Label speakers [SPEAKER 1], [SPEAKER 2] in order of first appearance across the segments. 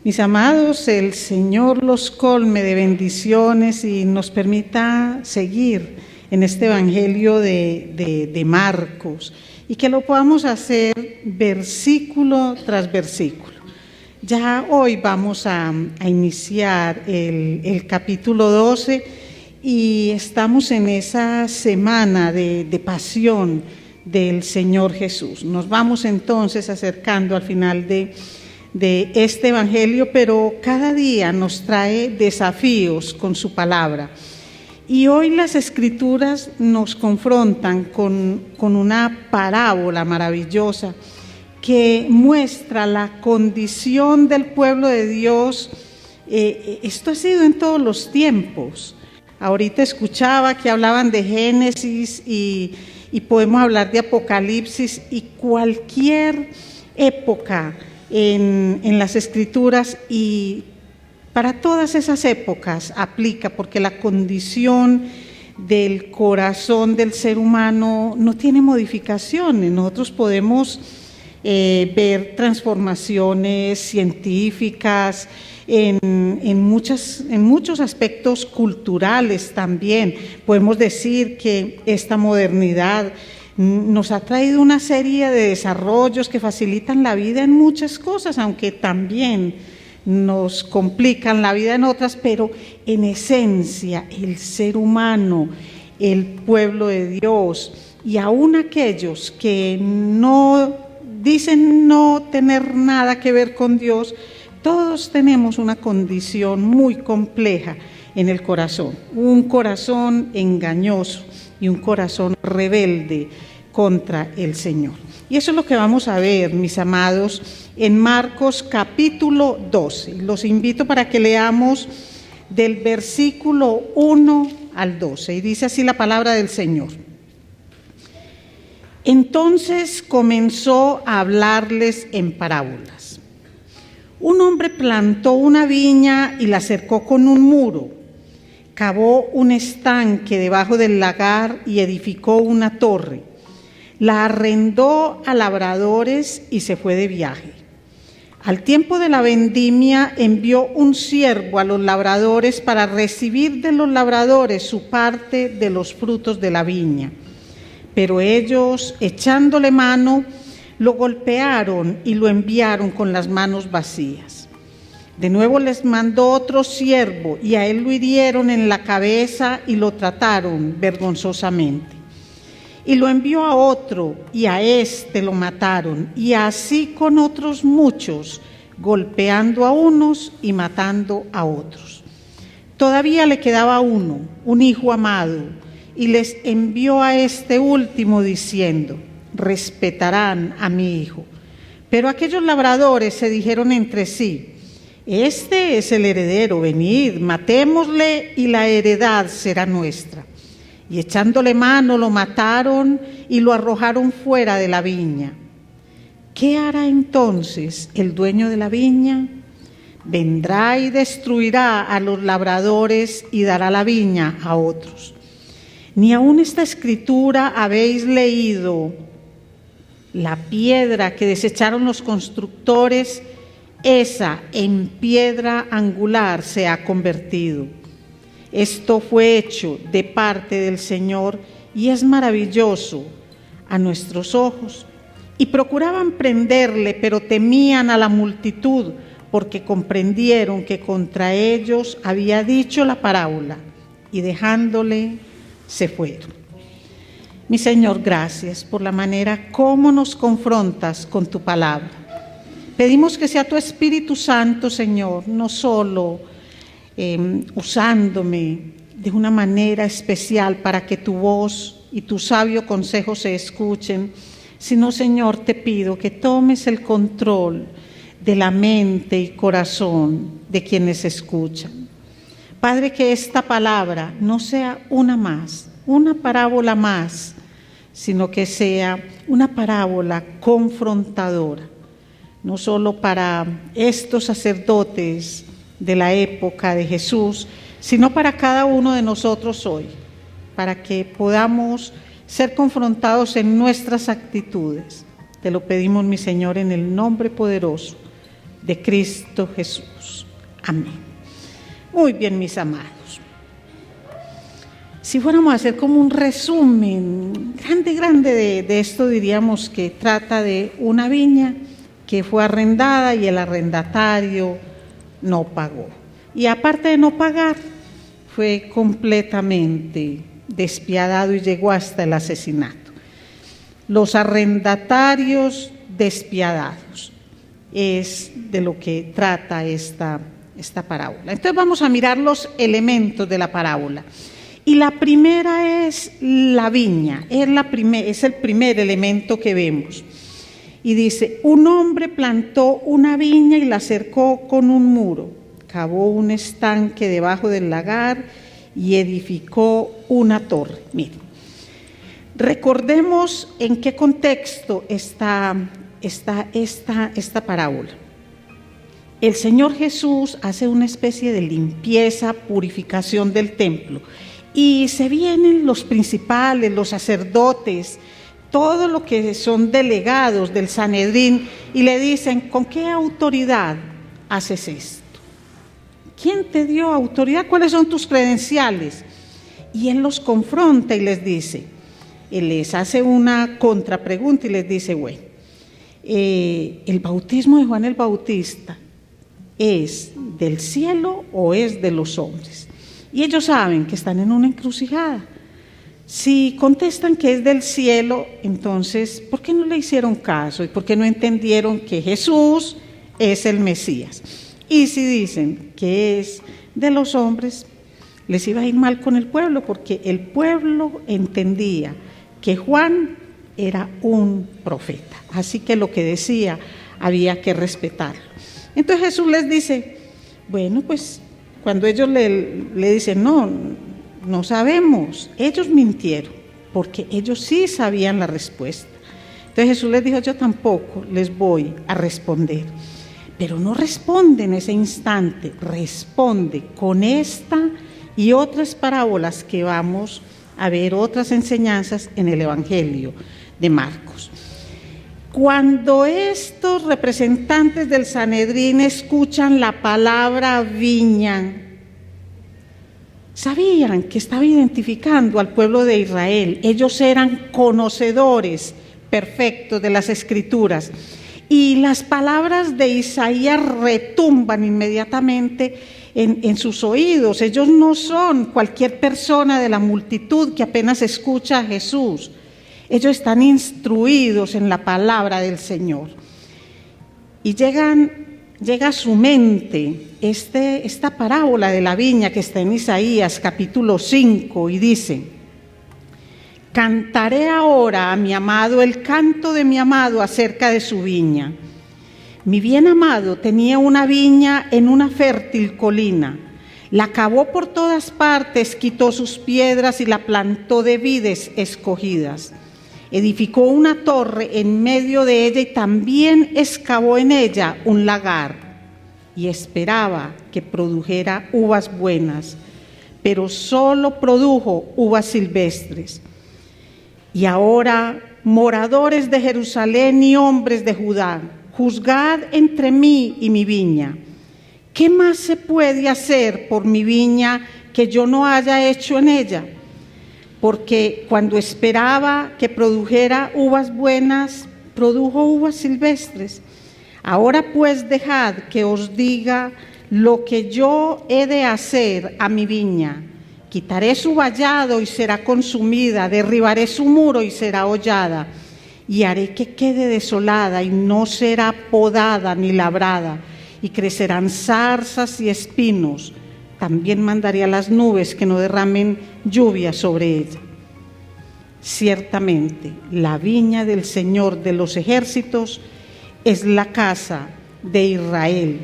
[SPEAKER 1] Mis amados, el Señor los colme de bendiciones y nos permita seguir en este Evangelio de Marcos y que lo podamos hacer versículo tras versículo. Ya hoy vamos a iniciar el capítulo 12 y estamos en esa semana de pasión del Señor Jesús. Nos vamos entonces acercando al final de este Evangelio, pero cada día nos trae desafíos con su palabra. Y hoy las Escrituras nos confrontan con una parábola maravillosa que muestra la condición del pueblo de Dios. Esto ha sido en todos los tiempos. Ahorita escuchaba que hablaban de Génesis y podemos hablar de Apocalipsis y cualquier época en las Escrituras, y para todas esas épocas aplica, porque la condición del corazón del ser humano no tiene modificaciones. Nosotros podemos ver transformaciones científicas en muchos aspectos culturales también. Podemos decir que esta modernidad nos ha traído una serie de desarrollos que facilitan la vida en muchas cosas, aunque también nos complican la vida en otras, pero en esencia el ser humano, el pueblo de Dios y aún aquellos que no dicen no tener nada que ver con Dios, todos tenemos una condición muy compleja en el corazón, un corazón engañoso y un corazón rebelde contra el Señor. Y eso es lo que vamos a ver, mis amados, en Marcos capítulo 12. Los invito para que leamos del versículo 1 al 12. Y dice así la palabra del Señor. Entonces comenzó a hablarles en parábolas. Un hombre plantó una viña y la cercó con un muro. Cavó un estanque debajo del lagar y edificó una torre. La arrendó a labradores y se fue de viaje. Al tiempo de la vendimia envió un siervo a los labradores para recibir de los labradores su parte de los frutos de la viña. Pero ellos, echándole mano, lo golpearon y lo enviaron con las manos vacías. De nuevo les mandó otro siervo y a él lo hirieron en la cabeza y lo trataron vergonzosamente. Y lo envió a otro, y a éste lo mataron, y así con otros muchos, golpeando a unos y matando a otros. Todavía le quedaba uno, un hijo amado, y les envió a este último diciendo: respetarán a mi hijo. Pero aquellos labradores se dijeron entre sí: este es el heredero, venid, matémosle y la heredad será nuestra. Y echándole mano lo mataron y lo arrojaron fuera de la viña. ¿Qué hará entonces el dueño de la viña? Vendrá y destruirá a los labradores y dará la viña a otros. Ni aun esta escritura habéis leído: la piedra que desecharon los constructores, esa en piedra angular se ha convertido. Esto fue hecho de parte del Señor y es maravilloso a nuestros ojos. Y procuraban prenderle, pero temían a la multitud, porque comprendieron que contra ellos había dicho la parábola, y dejándole se fueron. Mi Señor, gracias por la manera como nos confrontas con tu palabra. Pedimos que sea tu Espíritu Santo, Señor, no solo usándome de una manera especial para que tu voz y tu sabio consejo se escuchen, sino, Señor, te pido que tomes el control de la mente y corazón de quienes escuchan. Padre, que esta palabra no sea una parábola más, sino que sea una parábola confrontadora, no solo para estos sacerdotes de la época de Jesús, sino para cada uno de nosotros hoy, para que podamos ser confrontados en nuestras actitudes. Te lo pedimos, mi Señor, en el nombre poderoso de Cristo Jesús. Amén. Muy bien, mis amados. Si fuéramos a hacer como un resumen grande de esto, diríamos que trata de una viña que fue arrendada y el arrendatario no pagó. Y aparte de no pagar, fue completamente despiadado y llegó hasta el asesinato. Los arrendatarios despiadados es de lo que trata esta parábola. Entonces vamos a mirar los elementos de la parábola. Y la primera es la viña, es el primer elemento que vemos. Y dice, un hombre plantó una viña y la cercó con un muro, cavó un estanque debajo del lagar y edificó una torre. Miren, recordemos en qué contexto está esta parábola. El Señor Jesús hace una especie de limpieza, purificación del templo. Y se vienen los principales, los sacerdotes, todo lo que son delegados del Sanedrín y le dicen, ¿con qué autoridad haces esto? ¿Quién te dio autoridad? ¿Cuáles son tus credenciales? Y él los confronta y les dice, él les hace una contrapregunta y les dice, bueno, ¿el bautismo de Juan el Bautista es del cielo o es de los hombres? Y ellos saben que están en una encrucijada. Si contestan que es del cielo, entonces, ¿por qué no le hicieron caso? ¿Y por qué no entendieron que Jesús es el Mesías? Y si dicen que es de los hombres, les iba a ir mal con el pueblo, porque el pueblo entendía que Juan era un profeta. Así que lo que decía había que respetarlo. Entonces Jesús les dice, bueno, pues cuando ellos le dicen, no sabemos, ellos mintieron, porque ellos sí sabían la respuesta. Entonces Jesús les dijo, yo tampoco les voy a responder. Pero no responde en ese instante, responde con esta y otras parábolas que vamos a ver, otras enseñanzas en el Evangelio de Marcos. Cuando estos representantes del Sanedrín escuchan la palabra viña, sabían que estaba identificando al pueblo de Israel. Ellos eran conocedores perfectos de las Escrituras. Y las palabras de Isaías retumban inmediatamente en sus oídos. Ellos no son cualquier persona de la multitud que apenas escucha a Jesús. Ellos están instruidos en la palabra del Señor. Y llega a su mente esta parábola de la viña que está en Isaías capítulo 5 y dice, cantaré ahora a mi amado el canto de mi amado acerca de su viña. Mi bien amado tenía una viña en una fértil colina. La cavó por todas partes, quitó sus piedras y la plantó de vides escogidas. Edificó una torre en medio de ella y también excavó en ella un lagar. Y esperaba que produjera uvas buenas, pero solo produjo uvas silvestres. Y ahora, moradores de Jerusalén y hombres de Judá, juzgad entre mí y mi viña. ¿Qué más se puede hacer por mi viña que yo no haya hecho en ella? Porque cuando esperaba que produjera uvas buenas, produjo uvas silvestres. Ahora pues dejad que os diga lo que yo he de hacer a mi viña. Quitaré su vallado y será consumida, derribaré su muro y será hollada, y haré que quede desolada y no será podada ni labrada, y crecerán zarzas y espinos. También mandaré a las nubes que no derramen lluvia sobre ella. Ciertamente, la viña del Señor de los ejércitos es la casa de Israel,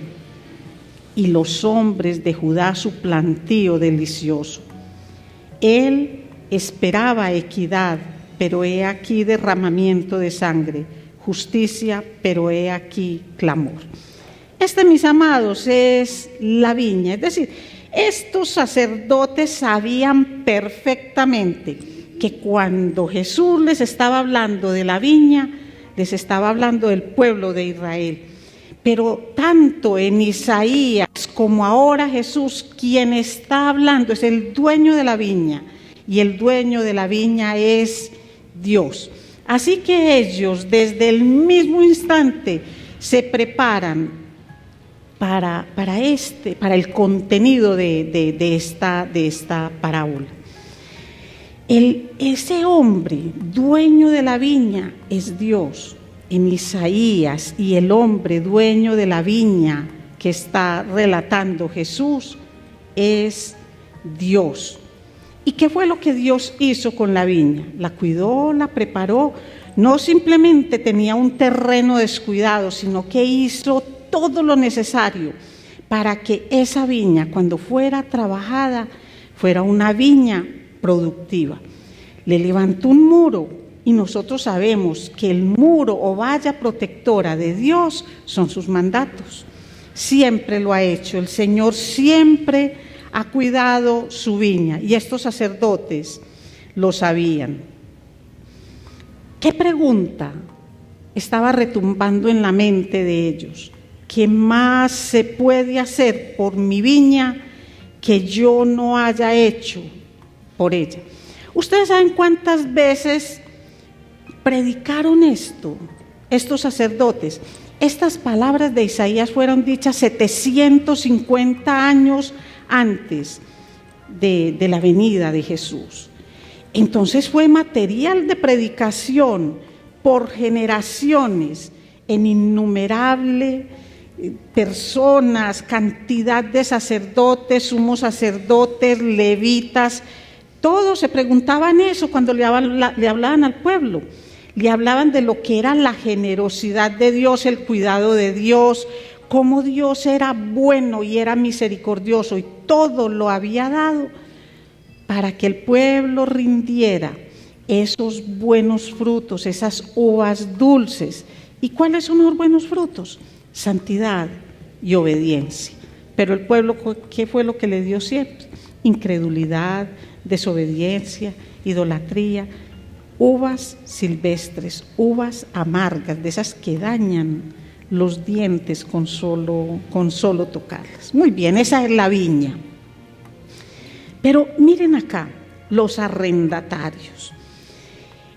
[SPEAKER 1] y los hombres de Judá su plantío delicioso. Él esperaba equidad, pero he aquí derramamiento de sangre, justicia, pero he aquí clamor. Mis amados, es la viña. Es decir, estos sacerdotes sabían perfectamente que cuando Jesús les estaba hablando de la viña, les estaba hablando del pueblo de Israel. Pero tanto en Isaías como ahora Jesús, quien está hablando es el dueño de la viña, y el dueño de la viña es Dios. Así que ellos desde el mismo instante se preparan para el contenido de esta parábola. Ese hombre, dueño de la viña, es Dios en Isaías, y el hombre dueño de la viña que está relatando Jesús es Dios. ¿Y qué fue lo que Dios hizo con la viña? La cuidó, la preparó. No simplemente tenía un terreno descuidado, sino que hizo todo lo necesario para que esa viña, cuando fuera trabajada, fuera una viña productiva. Le levantó un muro, y nosotros sabemos que el muro o valla protectora de Dios son sus mandatos. Siempre lo ha hecho. El Señor siempre ha cuidado su viña, y estos sacerdotes lo sabían. ¿Qué pregunta estaba retumbando en la mente de ellos? ¿Qué más se puede hacer por mi viña que yo no haya hecho por ella? Ustedes saben cuántas veces predicaron estos sacerdotes. Estas palabras de Isaías fueron dichas 750 años antes de la venida de Jesús. Entonces fue material de predicación por generaciones en innumerables personas, cantidad de sacerdotes, sumos sacerdotes, levitas. Todos se preguntaban eso cuando le hablaban al pueblo. Le hablaban de lo que era la generosidad de Dios, el cuidado de Dios, cómo Dios era bueno y era misericordioso, y todo lo había dado para que el pueblo rindiera esos buenos frutos, esas uvas dulces. ¿Y cuáles son los buenos frutos? Santidad y obediencia. Pero el pueblo, ¿qué fue lo que le dio siempre? Incredulidad, desobediencia, idolatría, uvas silvestres, uvas amargas, de esas que dañan los dientes con solo tocarlas. Muy bien, esa es la viña. Pero miren acá, los arrendatarios.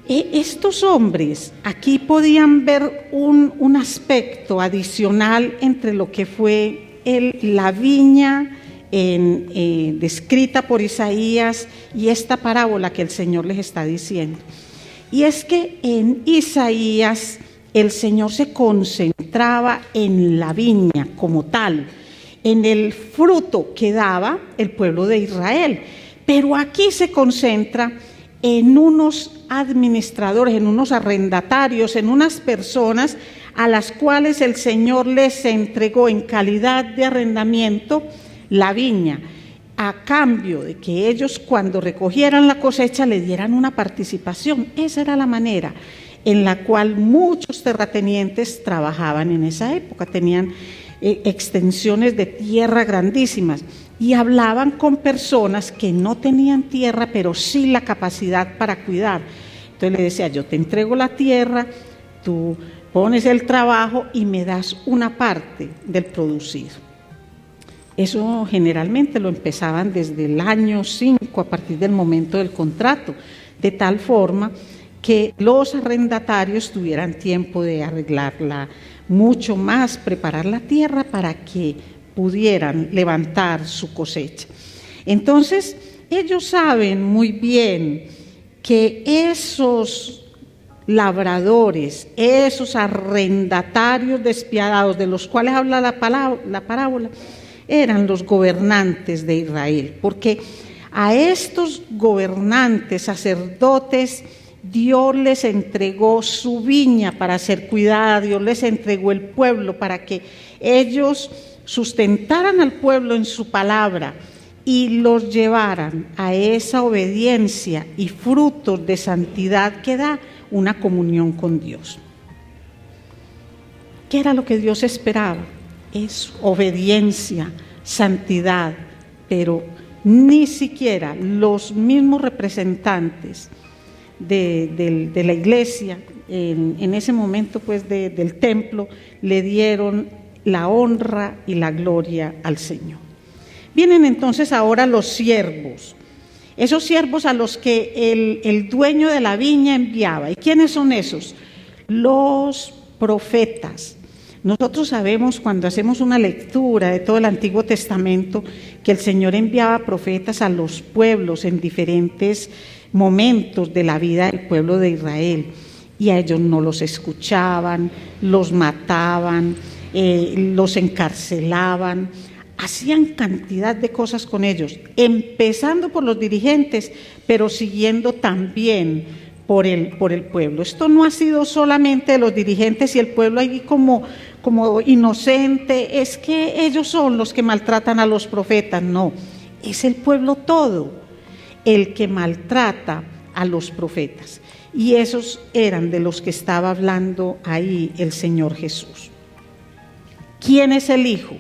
[SPEAKER 1] Estos hombres aquí podían ver un aspecto adicional entre lo que fue la viña descrita por Isaías y esta parábola que el Señor les está diciendo. Y es que en Isaías el Señor se concentraba en la viña como tal, en el fruto que daba el pueblo de Israel. Pero aquí se concentra en unos administradores, en unos arrendatarios, en unas personas a las cuales el Señor les entregó en calidad de arrendamiento la viña, a cambio de que ellos, cuando recogieran la cosecha, le dieran una participación. Esa era la manera en la cual muchos terratenientes trabajaban en esa época. Tenían extensiones de tierra grandísimas y hablaban con personas que no tenían tierra, pero sí la capacidad para cuidar. Entonces le decía: yo te entrego la tierra, tú pones el trabajo y me das una parte del producido. Eso generalmente lo empezaban desde el año 5, a partir del momento del contrato, de tal forma que los arrendatarios tuvieran tiempo de arreglarla mucho más, preparar la tierra para que pudieran levantar su cosecha. Entonces, ellos saben muy bien que esos labradores, esos arrendatarios despiadados de los cuales habla la parábola, eran los gobernantes de Israel, porque a estos gobernantes, sacerdotes, Dios les entregó su viña para ser cuidada, Dios les entregó el pueblo para que ellos sustentaran al pueblo en su palabra y los llevaran a esa obediencia y frutos de santidad que da una comunión con Dios. ¿Qué era lo que Dios esperaba? Es obediencia, santidad, pero ni siquiera los mismos representantes de la iglesia en ese momento, pues del templo, le dieron la honra y la gloria al Señor. Vienen entonces ahora los siervos, esos siervos a los que el dueño de la viña enviaba. ¿Y quiénes son esos? Los profetas. Nosotros sabemos cuando hacemos una lectura de todo el Antiguo Testamento que el Señor enviaba profetas a los pueblos en diferentes momentos de la vida del pueblo de Israel, y a ellos no los escuchaban, los mataban, los encarcelaban, hacían cantidad de cosas con ellos, empezando por los dirigentes, pero siguiendo también por el pueblo. Esto no ha sido solamente de los dirigentes y el pueblo ahí como inocente, es que ellos son los que maltratan a los profetas. No, es el pueblo todo el que maltrata a los profetas. Y esos eran de los que estaba hablando ahí el Señor Jesús. ¿Quién es el Hijo?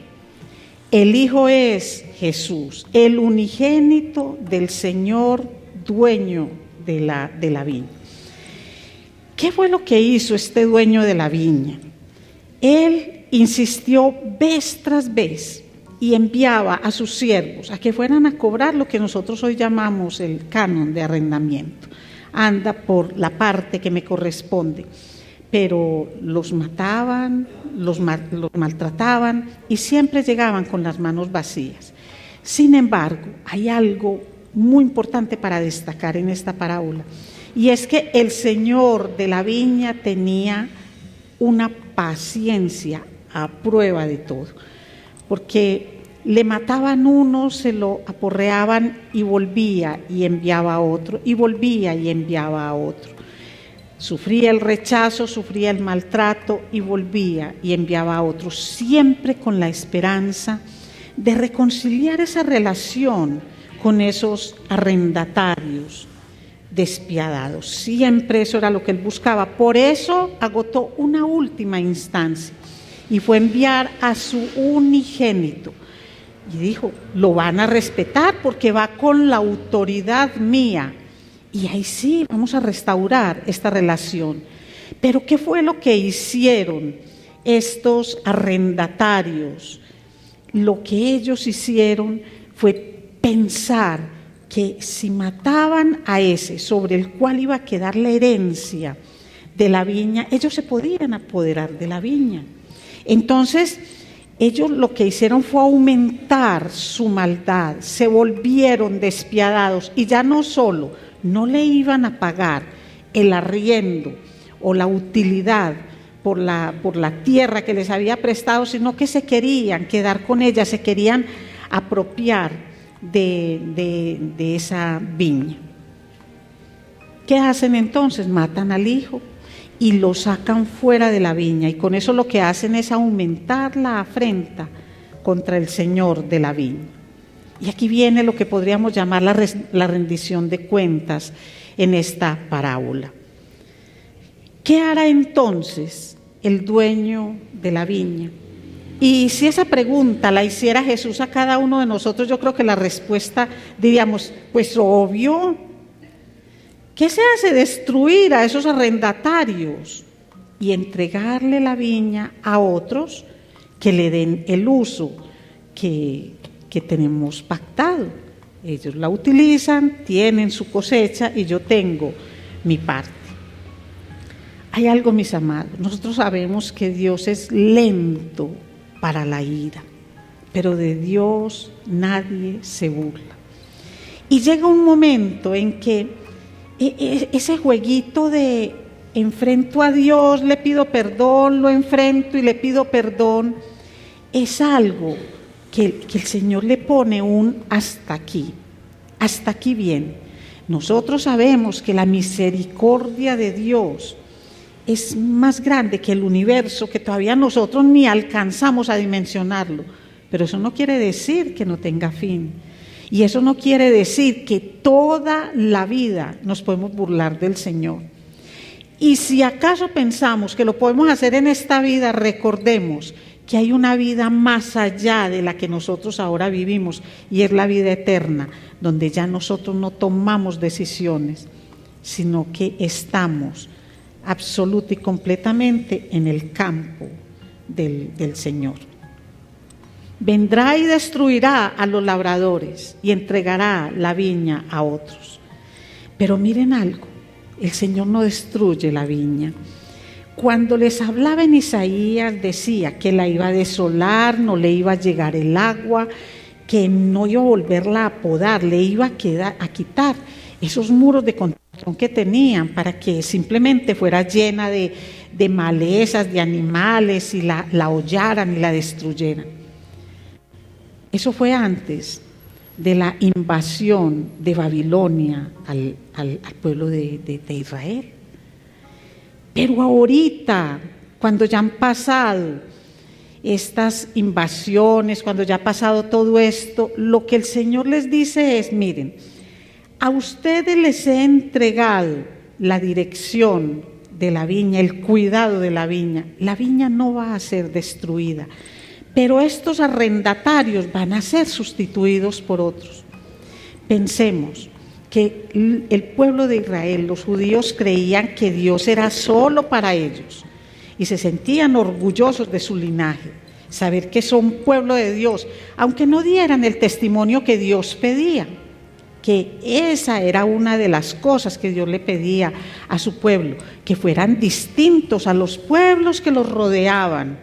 [SPEAKER 1] El Hijo es Jesús, el unigénito del Señor, dueño de la viña. ¿Qué fue lo que hizo este dueño de la viña? Él insistió vez tras vez y enviaba a sus siervos a que fueran a cobrar lo que nosotros hoy llamamos el canon de arrendamiento. Anda por la parte que me corresponde. Pero los mataban, los maltrataban y siempre llegaban con las manos vacías. Sin embargo, hay algo muy importante para destacar en esta parábola, y es que el Señor de la viña tenía una paciencia a prueba de todo, porque le mataban uno, se lo aporreaban y volvía y enviaba a otro, y volvía y enviaba a otro. Sufría el rechazo, sufría el maltrato y volvía y enviaba a otros, siempre con la esperanza de reconciliar esa relación con esos arrendatarios despiadados. Siempre eso era lo que él buscaba. Por eso agotó una última instancia y fue enviar a su unigénito. Y dijo, lo van a respetar porque va con la autoridad mía. Y ahí sí, vamos a restaurar esta relación. Pero ¿qué fue lo que hicieron estos arrendatarios? Lo que ellos hicieron fue pensar que si mataban a ese sobre el cual iba a quedar la herencia de la viña, ellos se podían apoderar de la viña. Entonces, ellos lo que hicieron fue aumentar su maldad, se volvieron despiadados y ya no solo no le iban a pagar el arriendo o la utilidad por la tierra que les había prestado, sino que se querían quedar con ella, se querían apropiar de esa viña. ¿Qué hacen entonces? Matan al hijo y lo sacan fuera de la viña, y con eso lo que hacen es aumentar la afrenta contra el Señor de la viña. Y aquí viene lo que podríamos llamar la rendición de cuentas en esta parábola. ¿Qué hará entonces el dueño de la viña? Y si esa pregunta la hiciera Jesús a cada uno de nosotros, yo creo que la respuesta diríamos, pues obvio. ¿Qué se hace? Destruir a esos arrendatarios y entregarle la viña a otros que le den el uso que tenemos pactado. Ellos la utilizan, tienen su cosecha y yo tengo mi parte. Hay algo, mis amados, nosotros sabemos que Dios es lento para la ira, pero de Dios nadie se burla. Y llega un momento en que ese jueguito de enfrento a Dios, le pido perdón, lo enfrento y le pido perdón, es algo que el Señor le pone un hasta aquí bien. Nosotros sabemos que la misericordia de Dios es más grande que el universo, que todavía nosotros ni alcanzamos a dimensionarlo, pero eso no quiere decir que no tenga fin, y eso no quiere decir que toda la vida nos podemos burlar del Señor. Y si acaso pensamos que lo podemos hacer en esta vida, recordemos que hay una vida más allá de la que nosotros ahora vivimos, y es la vida eterna, donde ya nosotros no tomamos decisiones, sino que estamos absoluta y completamente en el campo del Señor. Vendrá y destruirá a los labradores y entregará la viña a otros. Pero miren algo, el Señor no destruye la viña. Cuando les hablaba en Isaías decía que la iba a desolar, no le iba a llegar el agua, que no iba a volverla a podar, le iba a quitar esos muros de contención que tenían para que simplemente fuera llena de malezas, de animales y la hollaran y la destruyeran. Eso fue antes de la invasión de Babilonia al pueblo de Israel. Pero ahorita, cuando ya han pasado estas invasiones, cuando ya ha pasado todo esto, lo que el Señor les dice es, miren, a ustedes les he entregado la dirección de la viña, el cuidado de la viña no va a ser destruida. Pero estos arrendatarios van a ser sustituidos por otros. Pensemos que el pueblo de Israel, los judíos, creían que Dios era solo para ellos y se sentían orgullosos de su linaje, saber que son pueblo de Dios, aunque no dieran el testimonio que Dios pedía, que esa era una de las cosas que Dios le pedía a su pueblo, que fueran distintos a los pueblos que los rodeaban,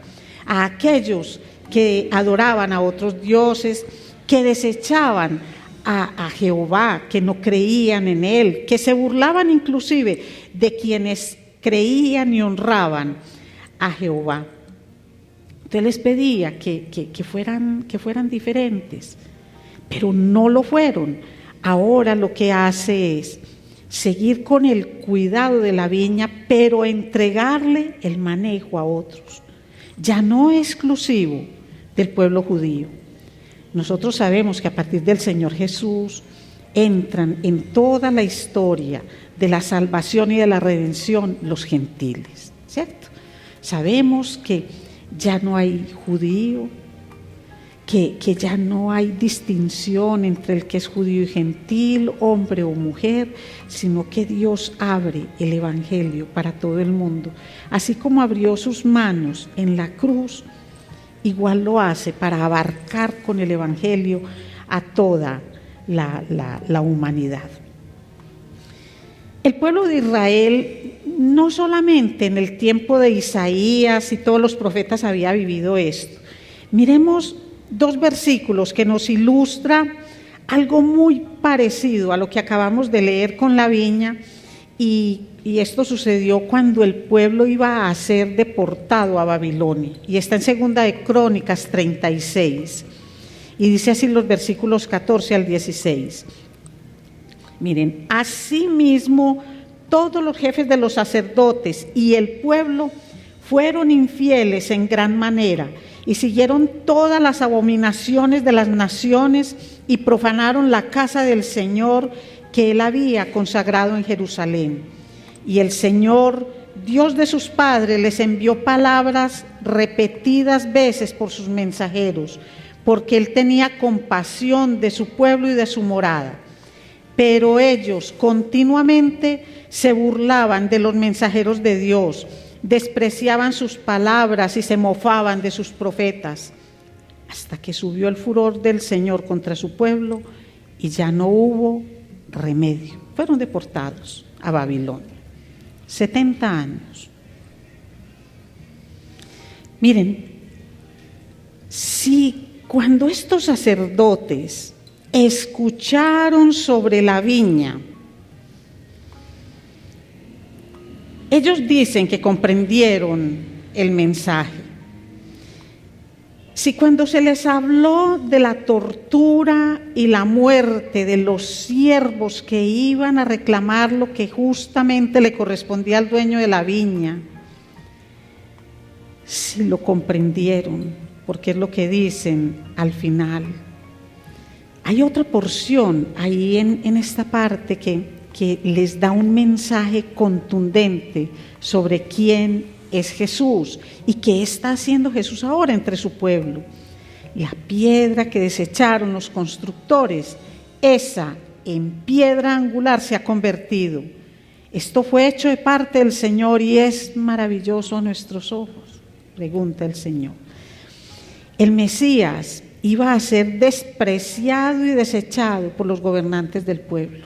[SPEAKER 1] a aquellos que adoraban a otros dioses, que desechaban a Jehová, que no creían en Él, que se burlaban inclusive de quienes creían y honraban a Jehová. Entonces les pedía que fueran diferentes, pero no lo fueron. Ahora lo que hace es seguir con el cuidado de la viña, pero entregarle el manejo a otros. Ya no es exclusivo del pueblo judío. Nosotros sabemos que a partir del Señor Jesús entran en toda la historia de la salvación y de la redención los gentiles, ¿cierto? Sabemos que ya no hay judío, que ya no hay distinción entre el que es judío y gentil, hombre o mujer, sino que Dios abre el evangelio para todo el mundo. Así como abrió sus manos en la cruz, igual lo hace para abarcar con el evangelio a toda la humanidad. El pueblo de Israel, no solamente en el tiempo de Isaías y todos los profetas había vivido esto. Miremos dos versículos que nos ilustra algo muy parecido a lo que acabamos de leer con la viña, y esto sucedió cuando el pueblo iba a ser deportado a Babilonia, y está en Segunda de Crónicas 36, y dice así los versículos 14 al 16. Miren, asimismo todos los jefes de los sacerdotes y el pueblo fueron infieles en gran manera, y siguieron todas las abominaciones de las naciones y profanaron la casa del Señor que él había consagrado en Jerusalén. Y el Señor, Dios de sus padres, les envió palabras repetidas veces por sus mensajeros, porque él tenía compasión de su pueblo y de su morada. Pero ellos continuamente se burlaban de los mensajeros de Dios, despreciaban sus palabras y se mofaban de sus profetas, hasta que subió el furor del Señor contra su pueblo y ya no hubo remedio. Fueron deportados a Babilonia. 70 años. Miren, si cuando estos sacerdotes escucharon sobre la viña, ellos dicen que comprendieron el mensaje. Si cuando se les habló de la tortura y la muerte de los siervos que iban a reclamar lo que justamente le correspondía al dueño de la viña, si lo comprendieron, porque es lo que dicen al final. Hay otra porción ahí en esta parte que les da un mensaje contundente sobre quién es Jesús y qué está haciendo Jesús ahora entre su pueblo. La piedra que desecharon los constructores, esa en piedra angular se ha convertido. Esto fue hecho de parte del Señor y es maravilloso a nuestros ojos. Pregunta el Señor. El Mesías iba a ser despreciado y desechado por los gobernantes del pueblo.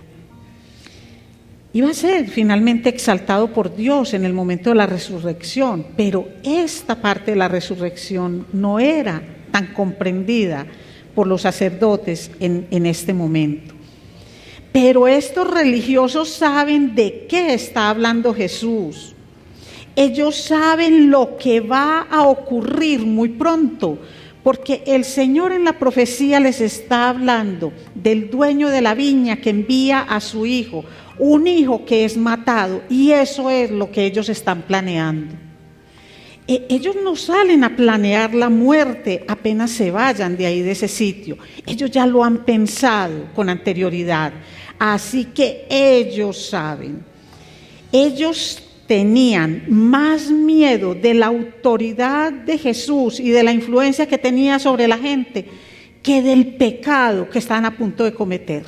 [SPEAKER 1] Iba a ser finalmente exaltado por Dios en el momento de la resurrección, pero esta parte de la resurrección no era tan comprendida por los sacerdotes en este momento. Pero estos religiosos saben de qué está hablando Jesús. Ellos saben lo que va a ocurrir muy pronto, porque el Señor en la profecía les está hablando del dueño de la viña que envía a su hijo, un hijo que es matado, y eso es lo que ellos están planeando. Ellos no salen a planear la muerte apenas se vayan de ahí, de ese sitio. Ellos ya lo han pensado con anterioridad, así que ellos saben. Ellos tenían más miedo de la autoridad de Jesús y de la influencia que tenía sobre la gente que del pecado que están a punto de cometer.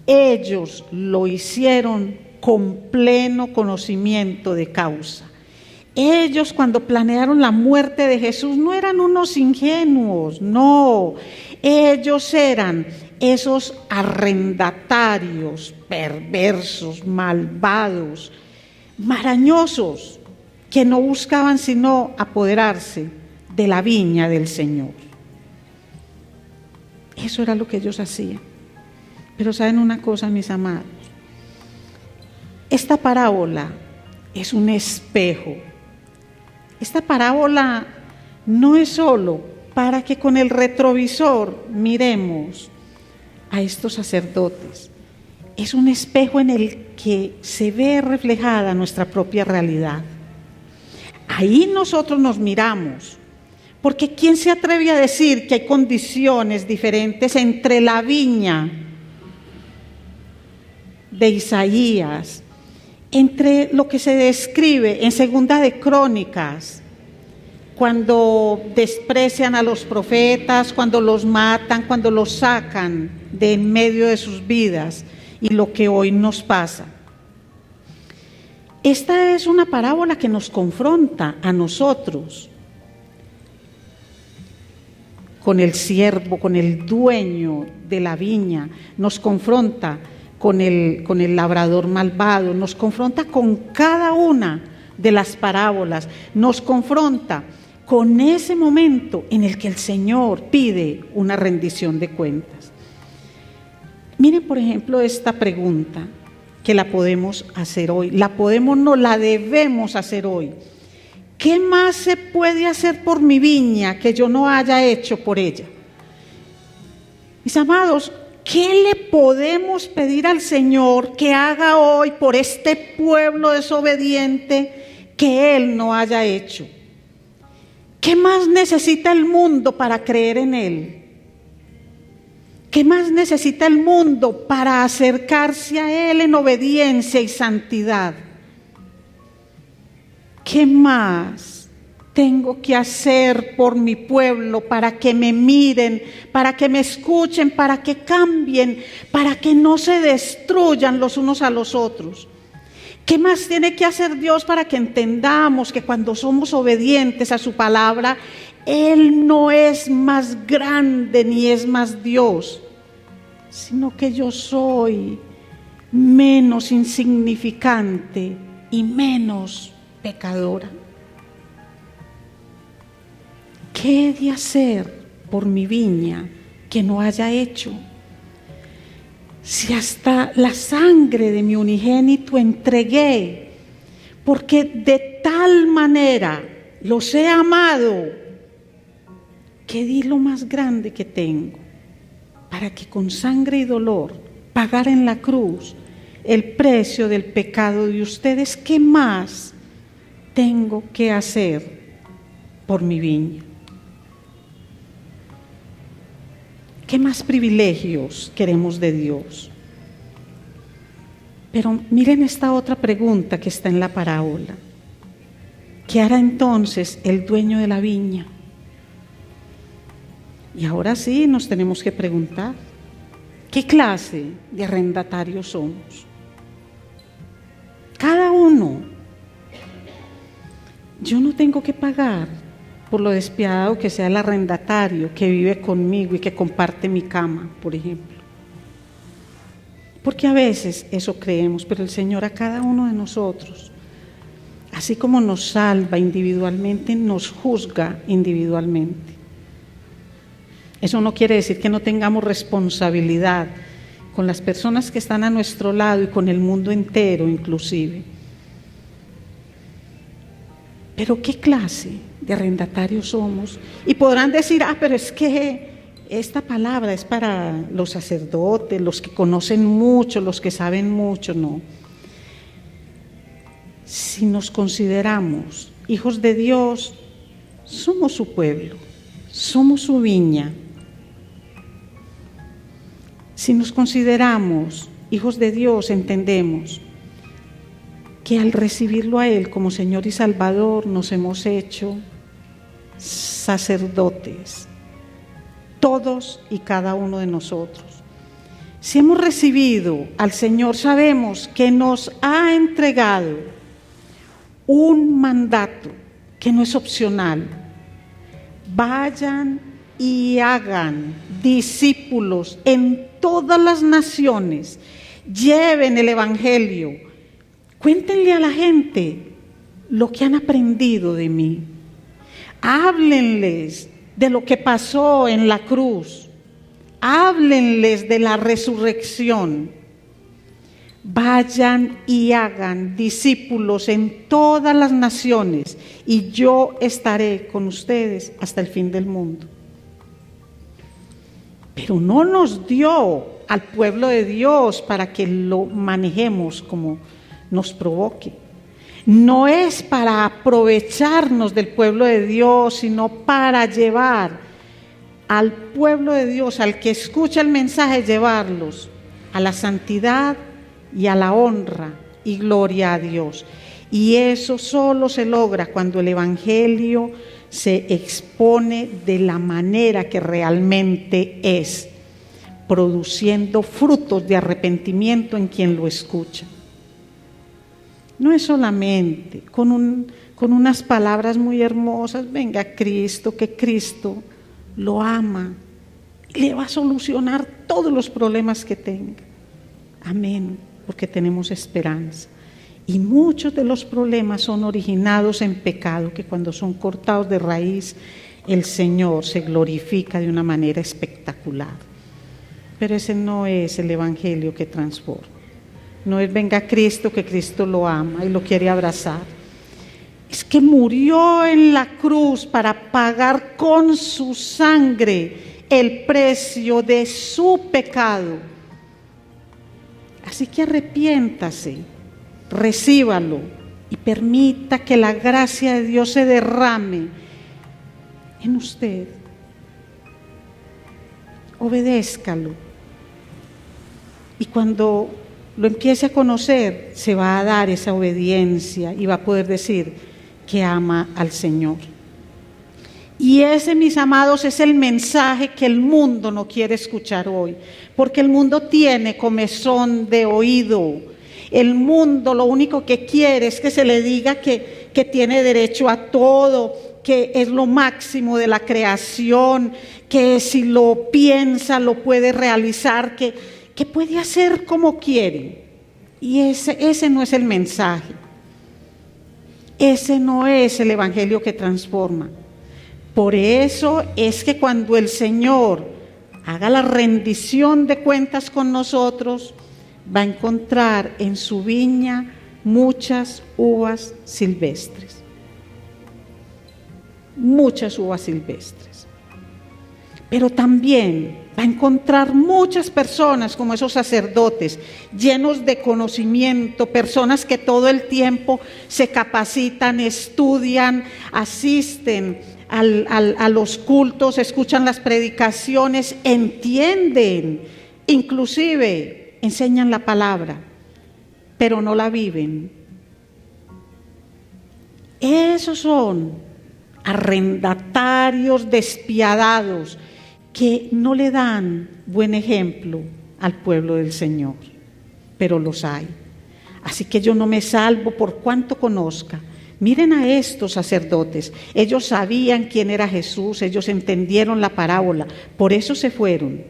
[SPEAKER 1] Ellos lo hicieron con pleno conocimiento de causa. Ellos, cuando planearon la muerte de Jesús, no eran unos ingenuos, no. Ellos eran esos arrendatarios, perversos, malvados, marañosos, que no buscaban sino apoderarse de la viña del Señor. Eso era lo que ellos hacían. Pero ¿saben una cosa, mis amados? Esta parábola es un espejo. Esta parábola no es solo para que con el retrovisor miremos a estos sacerdotes. Es un espejo en el que se ve reflejada nuestra propia realidad. Ahí nosotros nos miramos, porque ¿quién se atreve a decir que hay condiciones diferentes entre la viña de Isaías, entre lo que se describe en Segunda de Crónicas, cuando desprecian a los profetas, cuando los matan, cuando los sacan de en medio de sus vidas, y lo que hoy nos pasa? Esta es una parábola que nos confronta a nosotros con el siervo, con el dueño de la viña, nos confronta con el labrador malvado, nos confronta con cada una de las parábolas, nos confronta con ese momento en el que el Señor pide una rendición de cuentas. Miren, por ejemplo, esta pregunta que la podemos hacer hoy, la debemos hacer hoy. ¿Qué más se puede hacer por mi viña que yo no haya hecho por ella? Mis amados, ¿qué le podemos pedir al Señor que haga hoy por este pueblo desobediente que Él no haya hecho? ¿Qué más necesita el mundo para creer en Él? ¿Qué más necesita el mundo para acercarse a Él en obediencia y santidad? ¿Qué más tengo que hacer por mi pueblo para que me miren, para que me escuchen, para que cambien, para que no se destruyan los unos a los otros? ¿Qué más tiene que hacer Dios para que entendamos que cuando somos obedientes a su palabra, Él no es más grande ni es más Dios, sino que yo soy menos insignificante y menos pecadora? ¿Qué he de hacer por mi viña que no haya hecho? Si hasta la sangre de mi unigénito entregué, porque de tal manera los he amado, que di lo más grande que tengo, para que con sangre y dolor pagara en la cruz el precio del pecado de ustedes. ¿Qué más tengo que hacer por mi viña? ¿Qué más privilegios queremos de Dios? Pero miren esta otra pregunta que está en la parábola. ¿Qué hará entonces el dueño de la viña? Y ahora sí nos tenemos que preguntar, ¿qué clase de arrendatarios somos? Cada uno. tengo que pagar por lo despiadado que sea el arrendatario que vive conmigo y que comparte mi cama, por ejemplo. Porque a veces eso creemos, pero el Señor a cada uno de nosotros, así como nos salva individualmente, nos juzga individualmente. Eso no quiere decir que no tengamos responsabilidad con las personas que están a nuestro lado y con el mundo entero inclusive. Pero ¿qué clase de arrendatarios somos? Y podrán decir, pero es que esta palabra es para los sacerdotes, los que conocen mucho, los que saben mucho. No. Si nos consideramos hijos de Dios, somos su pueblo, somos su viña. Si nos consideramos hijos de Dios, entendemos que al recibirlo a Él como Señor y Salvador nos hemos hecho sacerdotes, todos y cada uno de nosotros. Si hemos recibido al Señor, sabemos que nos ha entregado un mandato que no es opcional. Vayan y hagan discípulos en todas las naciones, lleven el Evangelio, cuéntenle a la gente lo que han aprendido de mí, háblenles de lo que pasó en la cruz, háblenles de la resurrección, vayan y hagan discípulos en todas las naciones y yo estaré con ustedes hasta el fin del mundo. Pero no nos dio al pueblo de Dios para que lo manejemos como nos provoque. No es para aprovecharnos del pueblo de Dios, sino para llevar al pueblo de Dios, al que escucha el mensaje, llevarlos a la santidad y a la honra y gloria a Dios. Y eso solo se logra cuando el Evangelio se expone de la manera que realmente es, produciendo frutos de arrepentimiento en quien lo escucha. No es solamente con unas palabras muy hermosas, venga Cristo, que Cristo lo ama, le va a solucionar todos los problemas que tenga. Amén, porque tenemos esperanza. Y muchos de los problemas son originados en pecado, que cuando son cortados de raíz, el Señor se glorifica de una manera espectacular. Pero ese no es el Evangelio que transforma. No es venga Cristo, que Cristo lo ama y lo quiere abrazar. Es que murió en la cruz para pagar con su sangre el precio de su pecado. Así que arrepiéntase, recíbalo y permita que la gracia de Dios se derrame en usted. Obedézcalo. Y cuando lo empiece a conocer, se va a dar esa obediencia y va a poder decir que ama al Señor. Y ese, mis amados, es el mensaje que el mundo no quiere escuchar hoy, porque el mundo tiene comezón de oído. El mundo lo único que quiere es que se le diga que tiene derecho a todo, que es lo máximo de la creación, que si lo piensa lo puede realizar, que puede hacer como quiere. Y ese no es el mensaje. Ese no es el Evangelio que transforma. Por eso es que cuando el Señor haga la rendición de cuentas con nosotros, va a encontrar en su viña muchas uvas silvestres. Muchas uvas silvestres. Pero también va a encontrar muchas personas como esos sacerdotes, llenos de conocimiento, personas que todo el tiempo se capacitan, estudian, asisten a los cultos, escuchan las predicaciones, entienden, inclusive enseñan la palabra, pero no la viven. Esos son arrendatarios despiadados que no le dan buen ejemplo al pueblo del Señor, pero los hay. Así que yo no me salvo por cuanto conozca, Miren a estos sacerdotes, ellos sabían quién era Jesús, ellos entendieron la parábola, por eso se fueron.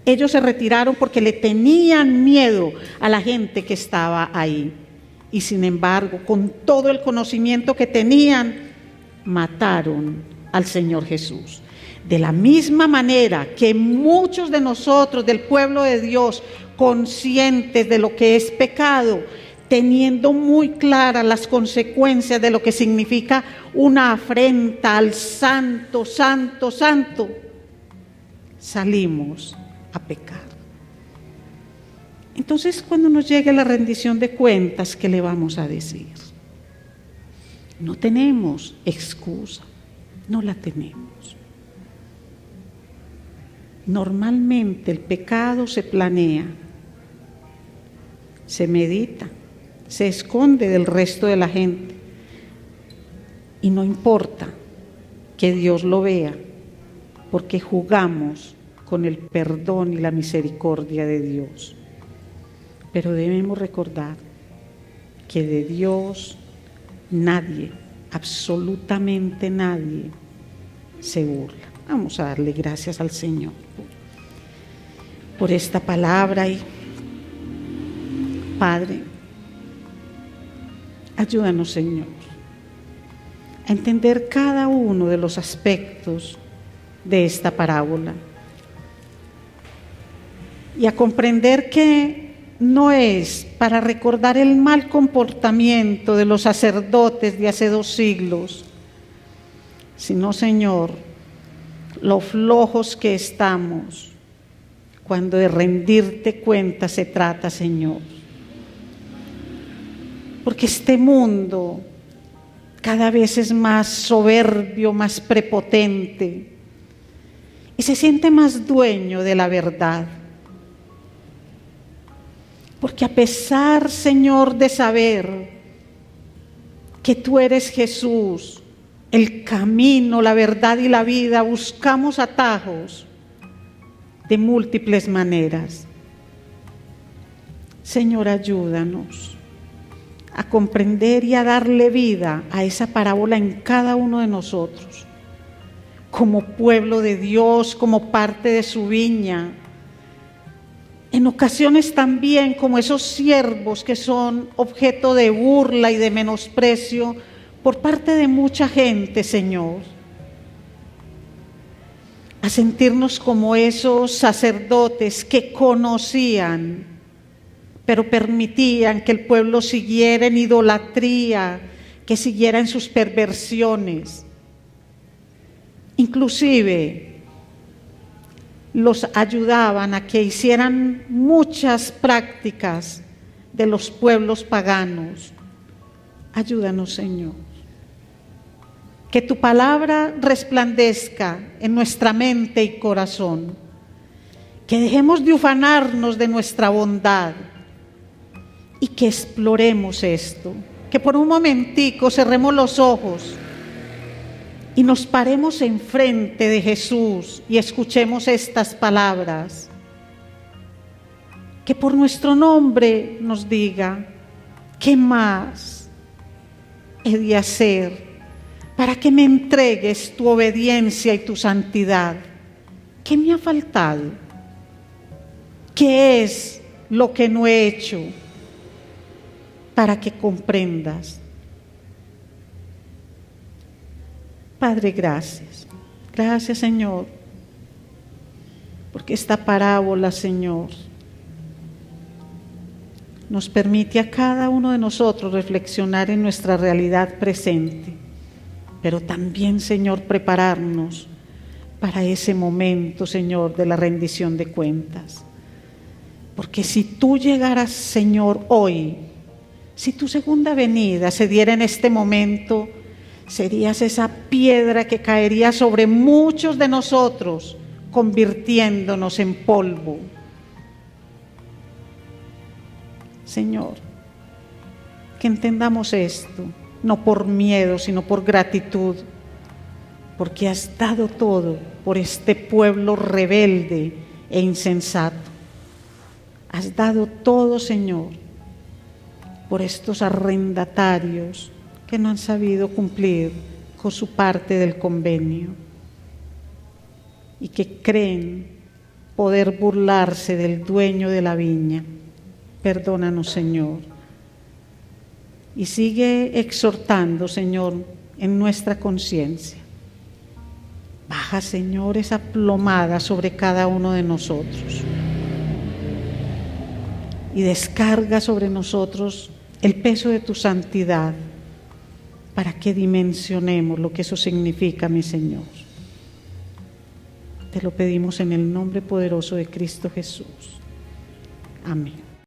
[SPEAKER 1] Ellos se retiraron porque le tenían miedo a la gente que estaba ahí. Y sin embargo, con todo el conocimiento que tenían, mataron al Señor Jesús. De la misma manera que muchos de nosotros, del pueblo de Dios, conscientes de lo que es pecado, teniendo muy claras las consecuencias de lo que significa una afrenta al santo, santo, santo, salimos a pecar. Entonces, cuando nos llegue la rendición de cuentas, ¿qué le vamos a decir? No tenemos excusa, no la tenemos. Normalmente el pecado se planea, se medita, se esconde del resto de la gente y no importa que Dios lo vea, porque jugamos con el perdón y la misericordia de Dios. Pero debemos recordar que de Dios nadie, absolutamente nadie, se burla. Vamos a darle gracias al Señor por esta palabra. Y Padre, ayúdanos, Señor, a entender cada uno de los aspectos de esta parábola y a comprender que no es para recordar el mal comportamiento de los sacerdotes de hace 2 siglos, sino, Señor, lo flojos que estamos cuando de rendirte cuenta se trata, Señor. Porque este mundo cada vez es más soberbio, más prepotente y se siente más dueño de la verdad. Porque a pesar, Señor, de saber que tú eres Jesús, el camino, la verdad y la vida, buscamos atajos de múltiples maneras. Señor, ayúdanos a comprender y a darle vida a esa parábola en cada uno de nosotros, como pueblo de Dios, como parte de su viña. En ocasiones también como esos siervos que son objeto de burla y de menosprecio por parte de mucha gente, Señor. A sentirnos como esos sacerdotes que conocían, pero permitían que el pueblo siguiera en idolatría, que siguiera en sus perversiones. Inclusive los ayudaban a que hicieran muchas prácticas de los pueblos paganos. Ayúdanos, Señor. Que tu palabra resplandezca en nuestra mente y corazón. Que dejemos de ufanarnos de nuestra bondad y que exploremos esto. Que por un momentico cerremos los ojos y nos paremos enfrente de Jesús y escuchemos estas palabras. Que por nuestro nombre nos diga, ¿qué más he de hacer para que me entregues tu obediencia y tu santidad? ¿Qué me ha faltado? ¿Qué es lo que no he hecho para que comprendas? Padre, gracias. Gracias, Señor, porque esta parábola, Señor, nos permite a cada uno de nosotros reflexionar en nuestra realidad presente, pero también, Señor, prepararnos para ese momento, Señor, de la rendición de cuentas. Porque si tú llegaras, Señor, hoy, si tu segunda venida se diera en este momento, serías esa piedra que caería sobre muchos de nosotros, convirtiéndonos en polvo. Señor, que entendamos esto, no por miedo, sino por gratitud, porque has dado todo por este pueblo rebelde e insensato. Has dado todo, Señor, por estos arrendatarios que no han sabido cumplir con su parte del convenio y que creen poder burlarse del dueño de la viña. Perdónanos, Señor. Y sigue exhortando, Señor, en nuestra conciencia. Baja, Señor, esa plomada sobre cada uno de nosotros y descarga sobre nosotros el peso de tu santidad para que dimensionemos lo que eso significa, mi Señor. Te lo pedimos en el nombre poderoso de Cristo Jesús. Amén.